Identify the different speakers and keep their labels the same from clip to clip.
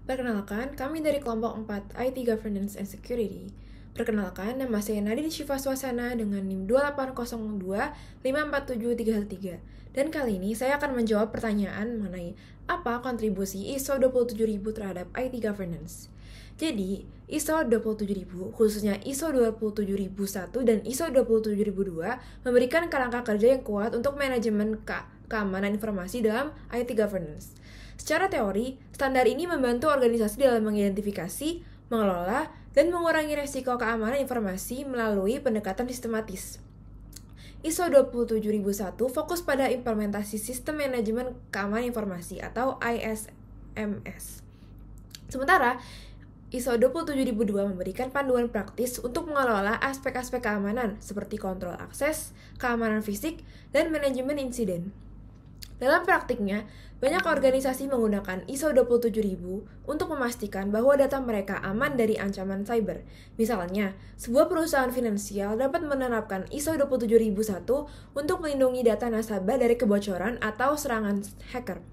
Speaker 1: Perkenalkan, kami dari kelompok 4 IT Governance and Security. Perkenalkan, nama saya Nadine Syifa Swasana dengan NIM 2802547313. Dan kali ini saya akan menjawab pertanyaan mengenai apa kontribusi ISO 27000 terhadap IT Governance. Jadi, ISO 27000, khususnya ISO 27001 dan ISO 27002 memberikan kerangka kerja yang kuat untuk manajemen keamanan informasi dalam IT Governance. Secara teori, standar ini membantu organisasi dalam mengidentifikasi, mengelola, dan mengurangi resiko keamanan informasi melalui pendekatan sistematis. ISO 27001 fokus pada implementasi Sistem Manajemen Keamanan Informasi atau ISMS. Sementara, ISO 27002 memberikan panduan praktis untuk mengelola aspek-aspek keamanan seperti kontrol akses, keamanan fisik, dan manajemen insiden. Dalam praktiknya, banyak organisasi menggunakan ISO 27000 untuk memastikan bahwa data mereka aman dari ancaman cyber. Misalnya, sebuah perusahaan finansial dapat menerapkan ISO 27001 untuk melindungi data nasabah dari kebocoran atau serangan hacker.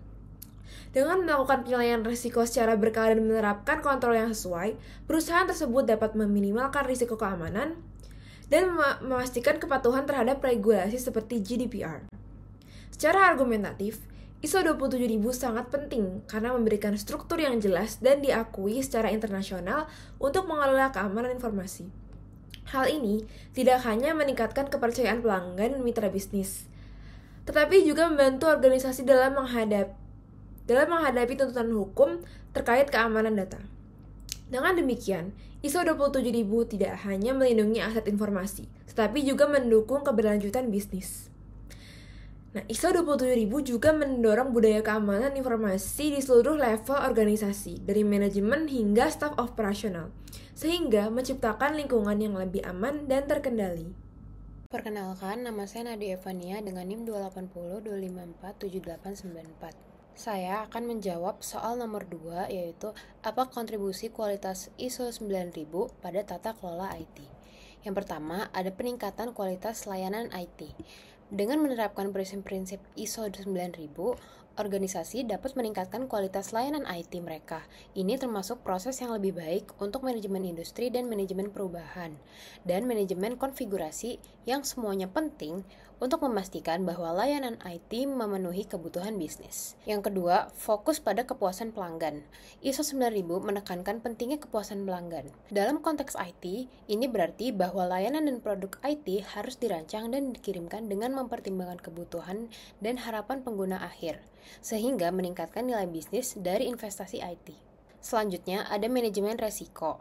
Speaker 1: Dengan melakukan penilaian risiko secara berkala dan menerapkan kontrol yang sesuai, perusahaan tersebut dapat meminimalkan risiko keamanan dan memastikan kepatuhan terhadap regulasi seperti GDPR. Secara argumentatif, ISO 27000 sangat penting karena memberikan struktur yang jelas dan diakui secara internasional untuk mengelola keamanan informasi. Hal ini tidak hanya meningkatkan kepercayaan pelanggan dan mitra bisnis, tetapi juga membantu organisasi dalam menghadapi tuntutan hukum terkait keamanan data. Dengan demikian, ISO 27000 tidak hanya melindungi aset informasi, tetapi juga mendukung keberlanjutan bisnis. Nah, ISO 27000 juga mendorong budaya keamanan informasi di seluruh level organisasi, dari manajemen hingga staf operasional, sehingga menciptakan lingkungan yang lebih aman dan terkendali.
Speaker 2: Perkenalkan, nama saya Nadia Evania dengan NIM 28025478894. Saya akan menjawab soal nomor 2, yaitu apa kontribusi kualitas ISO 9000 pada tata kelola IT. Yang pertama, ada peningkatan kualitas layanan IT. Dengan menerapkan prinsip-prinsip ISO 9000, organisasi dapat meningkatkan kualitas layanan IT mereka. Ini termasuk proses yang lebih baik untuk manajemen industri dan manajemen perubahan, dan manajemen konfigurasi yang semuanya penting untuk memastikan bahwa layanan IT memenuhi kebutuhan bisnis. Yang kedua, fokus pada kepuasan pelanggan. ISO 9000 menekankan pentingnya kepuasan pelanggan. Dalam konteks IT, ini berarti bahwa layanan dan produk IT harus dirancang dan dikirimkan dengan mempertimbangkan kebutuhan dan harapan pengguna akhir, sehingga meningkatkan nilai bisnis dari investasi IT. Selanjutnya, ada manajemen resiko.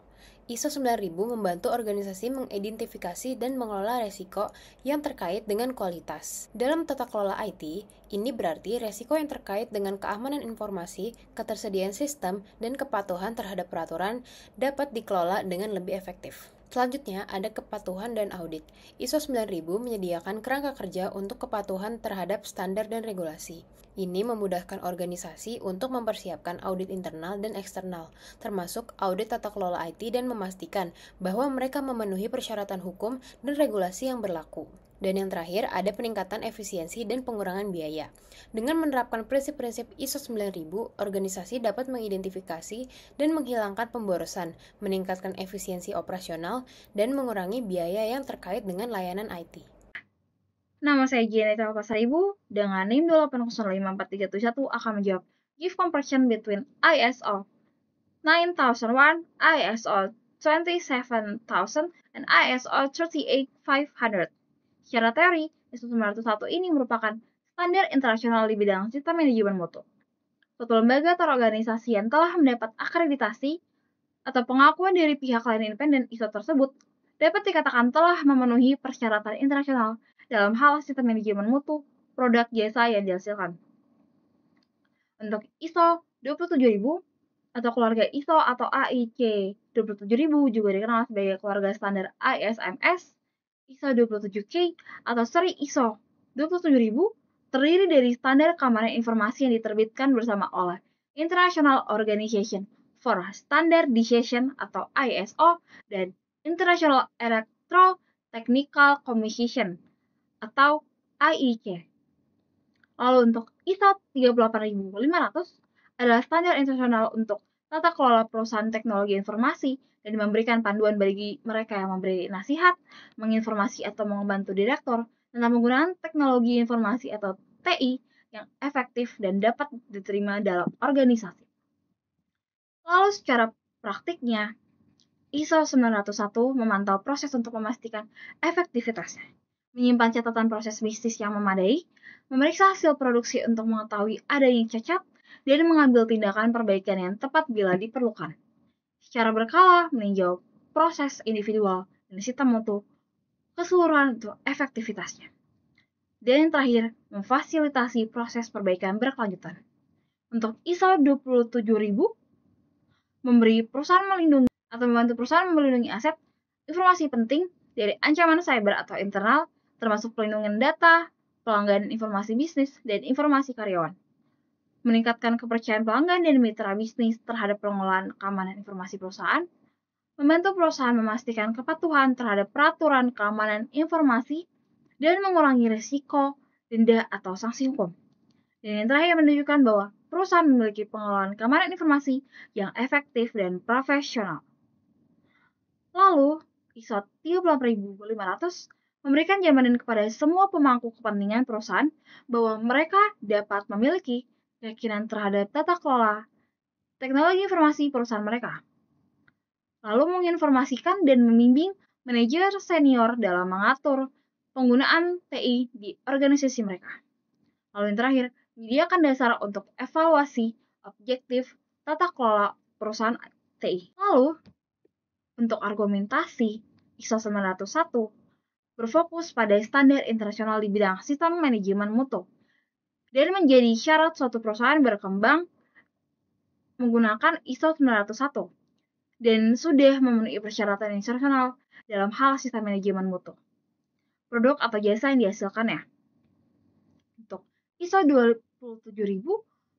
Speaker 2: ISO 9000 membantu organisasi mengidentifikasi dan mengelola resiko yang terkait dengan kualitas. Dalam tata kelola IT, ini berarti resiko yang terkait dengan keamanan informasi, ketersediaan sistem, dan kepatuhan terhadap peraturan dapat dikelola dengan lebih efektif. Selanjutnya, ada kepatuhan dan audit. ISO 9000 menyediakan kerangka kerja untuk kepatuhan terhadap standar dan regulasi. Ini memudahkan organisasi untuk mempersiapkan audit internal dan eksternal, termasuk audit tata kelola IT dan memastikan bahwa mereka memenuhi persyaratan hukum dan regulasi yang berlaku. Dan yang terakhir, ada peningkatan efisiensi dan pengurangan biaya. Dengan menerapkan prinsip-prinsip ISO 9000, organisasi dapat mengidentifikasi dan menghilangkan pemborosan, meningkatkan efisiensi operasional, dan mengurangi biaya yang terkait dengan layanan IT.
Speaker 3: Nama saya Jeneta Pasaribu dengan NIM 2805431 akan menjawab give comparison between ISO 9001, ISO 27000, and ISO 38500. Secara teori, ISO 901 ini merupakan standar internasional di bidang sistem manajemen mutu. Suatu lembaga atau organisasi yang telah mendapat akreditasi atau pengakuan dari pihak lain independen ISO tersebut dapat dikatakan telah memenuhi persyaratan internasional dalam hal sistem manajemen mutu produk jasa yang dihasilkan. Untuk ISO 27000 atau keluarga ISO atau AIC 27000 juga dikenal sebagai keluarga standar ISMS, ISO 27K atau seri ISO 27000 terdiri dari standar keamanan informasi yang diterbitkan bersama oleh International Organization for Standardization atau ISO dan International Electrotechnical Commission atau IEC. Lalu untuk ISO 38500 adalah standar internasional untuk tata kelola perusahaan teknologi informasi, dan memberikan panduan bagi mereka yang memberi nasihat, menginformasi atau membantu direktur tentang penggunaan teknologi informasi atau TI yang efektif dan dapat diterima dalam organisasi. Lalu secara praktiknya, ISO 901 memantau proses untuk memastikan efektivitasnya, menyimpan catatan proses bisnis yang memadai, memeriksa hasil produksi untuk mengetahui adanya cacat, dan mengambil tindakan perbaikan yang tepat bila diperlukan. Secara berkala meninjau proses individual dan sistem mutu keseluruhan untuk efektivitasnya. Dan yang terakhir, memfasilitasi proses perbaikan berkelanjutan. Untuk ISO 27000, memberi perusahaan melindungi atau membantu perusahaan melindungi aset, informasi penting dari ancaman cyber atau internal, termasuk pelindungan data, pelanggan informasi bisnis, dan informasi karyawan. Meningkatkan kepercayaan pelanggan dan mitra bisnis terhadap pengelolaan keamanan informasi perusahaan, membantu perusahaan memastikan kepatuhan terhadap peraturan keamanan informasi, dan mengurangi risiko denda atau sanksi hukum. Dan yang terakhir menunjukkan bahwa perusahaan memiliki pengelolaan keamanan informasi yang efektif dan profesional. Lalu, ISO 38500 memberikan jaminan kepada semua pemangku kepentingan perusahaan bahwa mereka dapat memiliki keyakinan terhadap tata kelola teknologi informasi perusahaan mereka. Lalu menginformasikan dan membimbing manajer senior dalam mengatur penggunaan TI di organisasi mereka. Lalu yang terakhir, menyediakan dasar untuk evaluasi objektif tata kelola perusahaan TI. Lalu, untuk argumentasi, ISO 901 berfokus pada standar internasional di bidang sistem manajemen mutu dan menjadi syarat suatu perusahaan berkembang menggunakan ISO 901 dan sudah memenuhi persyaratan internasional dalam hal sistem manajemen mutu, produk atau jasa yang dihasilkannya. Untuk ISO 27000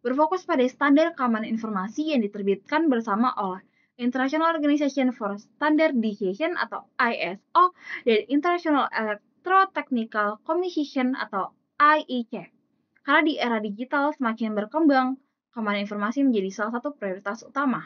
Speaker 3: berfokus pada standar keamanan informasi yang diterbitkan bersama oleh International Organization for Standardization atau ISO dan International Electrotechnical Commission atau IEC. Karena di era digital semakin berkembang, keamanan informasi menjadi salah satu prioritas utama.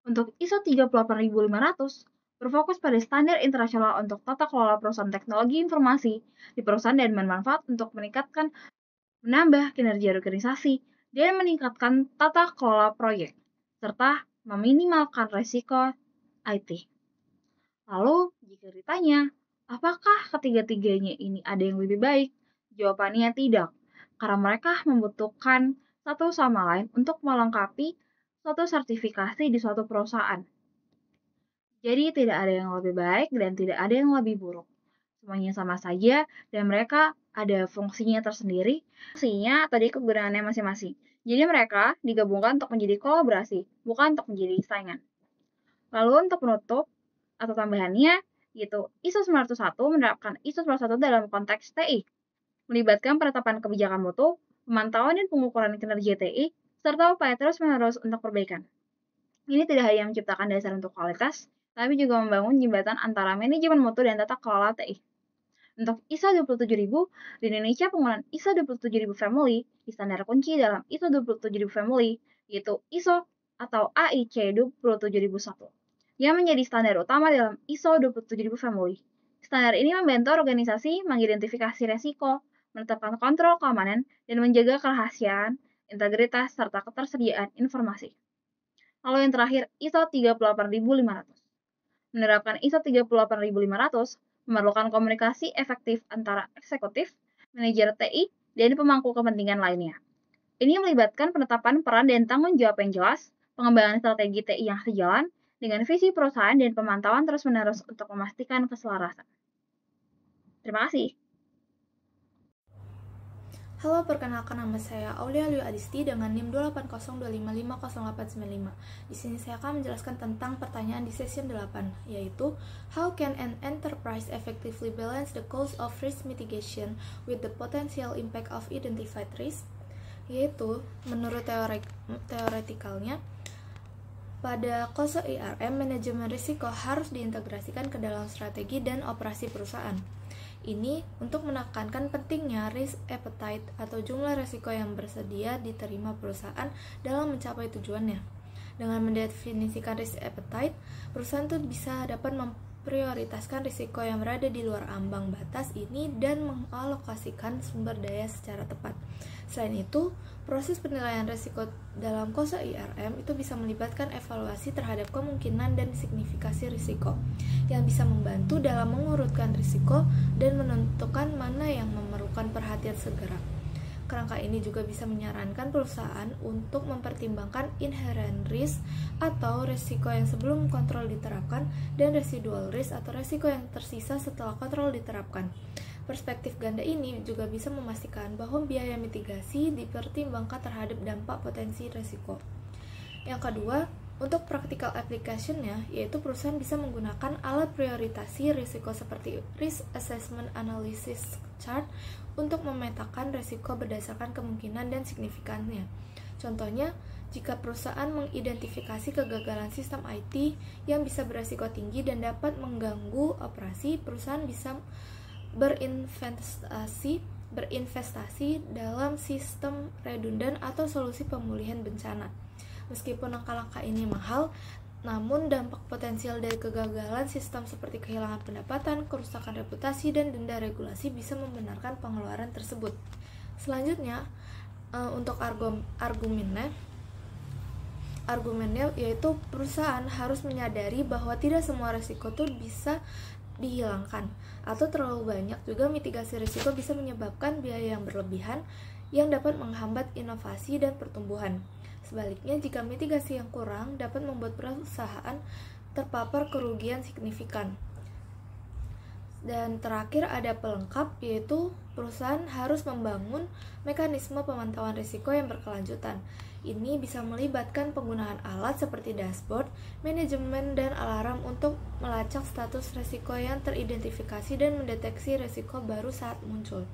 Speaker 3: Untuk ISO 38500 berfokus pada standar internasional untuk tata kelola perusahaan teknologi informasi di perusahaan dan bermanfaat untuk menambah kinerja organisasi dan meningkatkan tata kelola proyek, serta meminimalkan risiko IT. Lalu, jika ditanya, apakah ketiga-tiganya ini ada yang lebih baik? Jawabannya tidak, karena mereka membutuhkan satu sama lain untuk melengkapi suatu sertifikasi di suatu perusahaan. Jadi, tidak ada yang lebih baik dan tidak ada yang lebih buruk. Semuanya sama saja dan mereka ada fungsinya tersendiri, fungsinya tadi kegunaannya masing-masing. Jadi mereka digabungkan untuk menjadi kolaborasi, bukan untuk menjadi saingan. Lalu untuk penutup atau tambahannya, yaitu ISO 901 menerapkan ISO 901 dalam konteks TI, melibatkan penetapan kebijakan mutu, pemantauan dan pengukuran kinerja TI, serta upaya terus-menerus untuk perbaikan. Ini tidak hanya menciptakan dasar untuk kualitas, tapi juga membangun jembatan antara manajemen mutu dan tata kelola TI. Untuk ISO 27000, di Indonesia penggunaan ISO 27000 Family di standar kunci dalam ISO 27000 Family, yaitu ISO atau AIC 27001, yang menjadi standar utama dalam ISO 27000 Family. Standar ini membantu organisasi mengidentifikasi resiko, menetapkan kontrol keamanan, dan menjaga kerahasiaan, integritas, serta ketersediaan informasi. Lalu yang terakhir, ISO 38500. Menerapkan ISO 38500 memerlukan komunikasi efektif antara eksekutif, manajer TI, dan pemangku kepentingan lainnya. Ini melibatkan penetapan peran dan tanggung jawab yang jelas, pengembangan strategi TI yang sejalan dengan visi perusahaan dan pemantauan terus-menerus untuk memastikan keselarasan. Terima kasih.
Speaker 1: Halo, perkenalkan nama saya Aulia Liu Adisti dengan NIM 280255085. Di sini saya akan menjelaskan tentang pertanyaan di session 8, yaitu How can an enterprise effectively balance the cost of risk mitigation with the potential impact of identified risk? Yaitu, menurut teoretikalnya, pada KOSO IRM, manajemen risiko harus diintegrasikan ke dalam strategi dan operasi perusahaan. Ini untuk menekankan pentingnya risk appetite atau jumlah risiko yang bersedia diterima perusahaan dalam mencapai tujuannya. Dengan mendefinisikan risk appetite, perusahaan tuh bisa dapat memprioritaskan risiko yang berada di luar ambang batas ini dan mengalokasikan sumber daya secara tepat. Selain itu, proses penilaian risiko dalam KOSO IRM itu bisa melibatkan evaluasi terhadap kemungkinan dan signifikasi risiko, yang bisa membantu dalam mengurutkan risiko dan menentukan mana yang memerlukan perhatian segera. Kerangka ini juga bisa menyarankan perusahaan untuk mempertimbangkan inherent risk atau risiko yang sebelum kontrol diterapkan dan residual risk atau risiko yang tersisa setelah kontrol diterapkan. Perspektif ganda ini juga bisa memastikan bahwa biaya mitigasi dipertimbangkan terhadap dampak potensi risiko. Yang kedua, untuk practical application-nya, yaitu perusahaan bisa menggunakan alat prioritasi risiko seperti Risk Assessment Analysis Chart untuk memetakan risiko berdasarkan kemungkinan dan signifikannya. Contohnya, jika perusahaan mengidentifikasi kegagalan sistem IT yang bisa beresiko tinggi dan dapat mengganggu operasi, perusahaan bisa berinvestasi dalam sistem redundan atau solusi pemulihan bencana. Meskipun langkah-langkah ini mahal, namun dampak potensial dari kegagalan sistem seperti kehilangan pendapatan, kerusakan reputasi, dan denda regulasi bisa membenarkan pengeluaran tersebut. Selanjutnya, untuk argumennya yaitu perusahaan harus menyadari bahwa tidak semua risiko itu bisa dihilangkan, atau terlalu banyak juga mitigasi risiko bisa menyebabkan biaya yang berlebihan yang dapat menghambat inovasi dan pertumbuhan. Sebaliknya, jika mitigasi yang kurang dapat membuat perusahaan terpapar kerugian signifikan. Dan terakhir ada pelengkap, yaitu perusahaan harus membangun mekanisme pemantauan risiko yang berkelanjutan. Ini bisa melibatkan penggunaan alat seperti dashboard, manajemen, dan alarm untuk melacak status risiko yang teridentifikasi dan mendeteksi risiko baru saat muncul.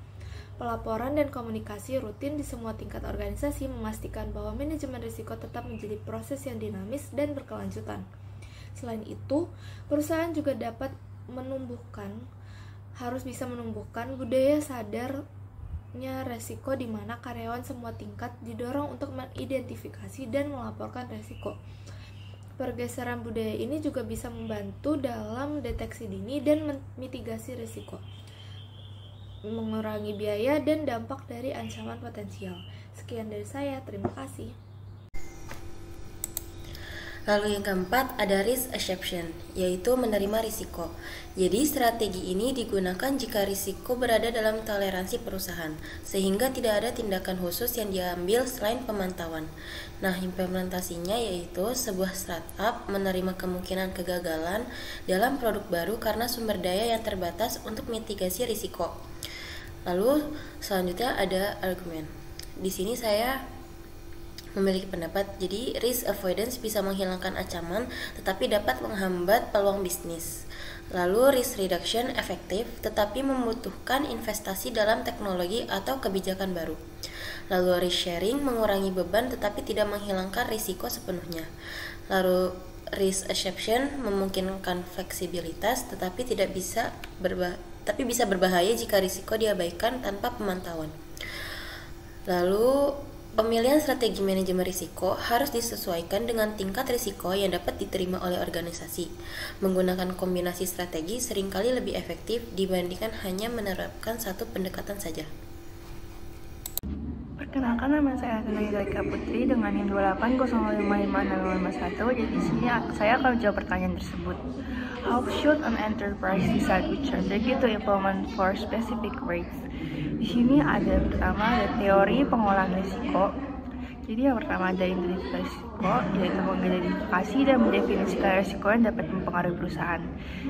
Speaker 1: Pelaporan dan komunikasi rutin di semua tingkat organisasi memastikan bahwa manajemen risiko tetap menjadi proses yang dinamis dan berkelanjutan. Selain itu, perusahaan juga harus bisa menumbuhkan budaya sadarnya risiko di mana karyawan semua tingkat didorong untuk mengidentifikasi dan melaporkan risiko. Pergeseran budaya ini juga bisa membantu dalam deteksi dini dan mitigasi risiko, mengurangi biaya dan dampak dari ancaman potensial. Sekian dari saya, terima kasih.
Speaker 4: Lalu yang keempat ada risk acceptance, yaitu menerima risiko. Jadi strategi ini digunakan jika risiko berada dalam toleransi perusahaan, sehingga tidak ada tindakan khusus yang diambil selain pemantauan. Nah, implementasinya yaitu sebuah startup menerima kemungkinan kegagalan dalam produk baru karena sumber daya yang terbatas untuk mitigasi risiko. Lalu selanjutnya ada argumen. Di sini saya memiliki pendapat, jadi risk avoidance bisa menghilangkan ancaman tetapi dapat menghambat peluang bisnis. Lalu risk reduction efektif tetapi membutuhkan investasi dalam teknologi atau kebijakan baru. Lalu risk sharing mengurangi beban tetapi tidak menghilangkan risiko sepenuhnya. Lalu risk acceptance memungkinkan fleksibilitas tetapi bisa berbahaya jika risiko diabaikan tanpa pemantauan. Lalu pemilihan strategi manajemen risiko harus disesuaikan dengan tingkat risiko yang dapat diterima oleh organisasi. Menggunakan kombinasi strategi seringkali lebih efektif dibandingkan hanya menerapkan satu pendekatan saja.
Speaker 5: Perkenalkan, nama saya Nailah Putri dengan NIM 280556051. Jadi di sini saya akan menjawab pertanyaan tersebut. How should an enterprise decide which strategy to implement for specific rates? Di sini ada teori pengolahan risiko. Jadi yang pertama ada identifikasi risiko, yaitu mengidentifikasi dan mendefinisikan risiko yang dapat mempengaruhi perusahaan.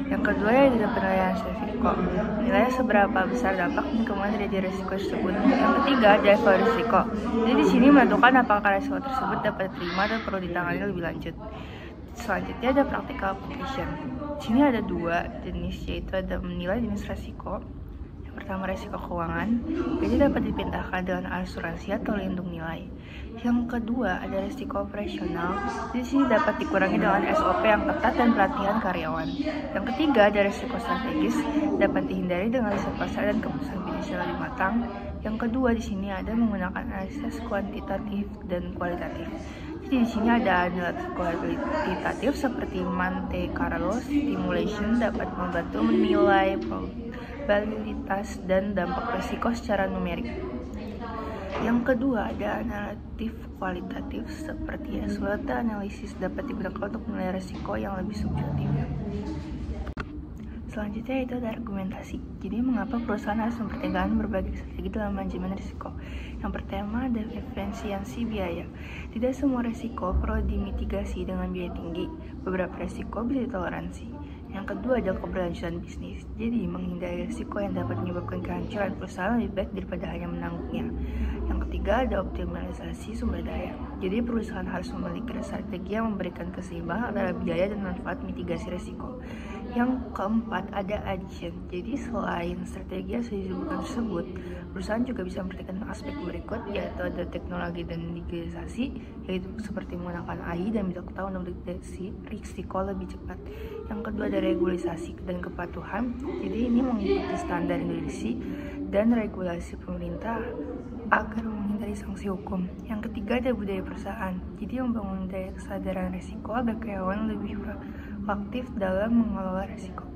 Speaker 5: Yang kedua yaitu penilaian risiko, menilai seberapa besar dampak dan kemungkinan terjadi risiko tersebut. Yang ketiga ada evaluasi risiko. Jadi di sini menentukan apakah risiko tersebut dapat diterima dan perlu ditangani lebih lanjut. Selanjutnya ada practical application. Di sini ada dua jenis, yaitu ada menilai jenis risiko. Pertama, risiko keuangan, jadi dapat dipindahkan dengan asuransi atau lindung nilai. Yang kedua, ada risiko operasional, di sini dapat dikurangi dengan SOP yang ketat dan pelatihan karyawan. Yang ketiga, ada risiko strategis, dapat dihindari dengan riset pasar dan keputusan bisnis yang lebih matang. Yang kedua di sini ada menggunakan analisis kuantitatif dan kualitatif. Jadi di sini ada analisis kualitatif seperti Monte Carlo simulation dapat membantu menilai probabilitas dan dampak risiko secara numerik. Yang kedua ada analisis kualitatif seperti SWOT analisis dapat digunakan untuk menilai risiko yang lebih subjektif. Selanjutnya itu ada argumentasi. Jadi mengapa perusahaan harus mempertimbangkan berbagai strategi dalam manajemen risiko? Yang pertama ada efisiensi biaya. Tidak semua risiko perlu dimitigasi dengan biaya tinggi. Beberapa risiko bisa ditoleransi. Yang kedua adalah keberlanjutan bisnis. Jadi menghindari risiko yang dapat menyebabkan kehancuran perusahaan lebih baik daripada hanya menanggungnya. Yang ketiga ada optimalisasi sumber daya. Jadi perusahaan harus memiliki strategi yang memberikan keseimbangan antara biaya dan manfaat mitigasi risiko. Yang keempat ada addition. Jadi selain strategi yang sudah disebutkan tersebut, perusahaan juga bisa memperhatikan aspek berikut, yaitu ada teknologi dan digitalisasi, yaitu seperti menggunakan AI dan bisa ketahuan untuk deteksi risiko lebih cepat. Yang kedua ada regulasi dan kepatuhan. Jadi ini mengikuti standar Indonesia dan regulasi pemerintah agar menghindari sanksi hukum. Yang ketiga ada budaya perusahaan. Jadi membangun daya kesadaran risiko agar karyawan lebih proaktif dalam mengelola risiko.